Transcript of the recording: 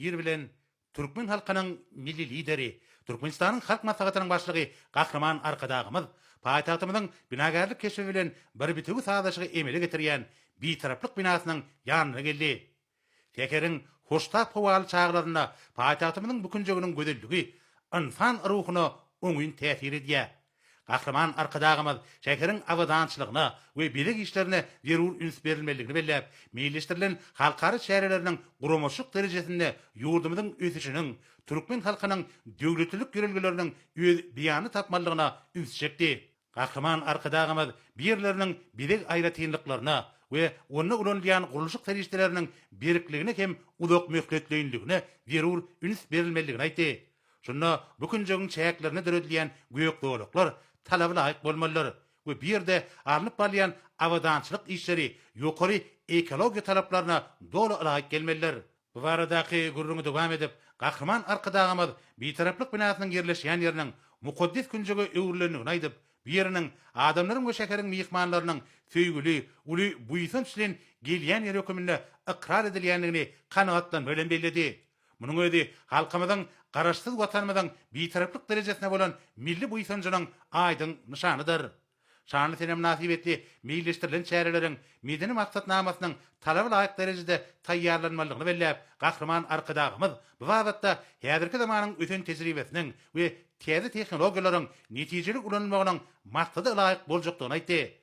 bir bilen Türkmen halkının milli lideri, Türkmenistan'ın halk maslahatynyň başlygy Gahraman Arkadagymyz, paýtagtymyzyň binagarlyk keşfi bilen bir bitigi sadaşygy emele getirýän bir taraplyk binasynyň ýanyna geldi. Tekeriň hoştap howaly çağlarynda paýtagtymyzyň bükünjeginiň gözelligi insan ruhyna oňyn täsir edýär. Gahraman Arkadagymyz şäkeriň awadançylygyna we bilik işlerine zerur üns berilmeligini bellep, meýilleşdirilen halkary şäherleriniň guramaşyk derejesinde ýurdumyzyň ösüşiniň, Türkmen halkynyň döwletlik ýörelgeleriniň öz beýany tapmalygyna üns çekdi. Gahraman Arkadagymyz birleriniň bilik aýratynlyklaryna we onu ulanýan gurulşyk ferişdeleriniň birikligine hem uzak möhletleýinligine zerur üns berilmeligini aýtdy. Şunda bükünjegiň çäklerine döredilýän göýek dowluklar talaby laýyk bolmalylar we bir de arlyp barýan awadançylyk işleri ýokary ekologiýa talaplaryna dolu laýyk gelmeliler. Bu baradaky gurrungy dowam edip, Gahraman Arkadagymyz bir taraplyk binasynyň ýerleşýän ýeriniň mukaddes künjegi öwürlenigini aýdyp, biriniň adamlaryň we şäkeriň miýhmanlarynyň söýgüli, uly buýsanç bilen gelýän ýer höküminde ikrar edilýändigini kanagatdan bilen belledi. Munyň özi halkymyzyň garaşsyz watanymyzyň bir taraplyk derejesine bolan milli buýsanjynyň aýdyn nişanydyr. Şanly senem nasip etdi, meýilleşdirilen şäherleriň medeni maksatnamasynyň talaby laýyk derejede taýýarlanmalygyny bellep, Gahraman Arkadagymyz bu wagtda häzirki zamanyň öten tejribesiniň we täze tehnologiýalaryň netijelik ulanmagynyň maksady laýyk boljakdygyny aýtdy.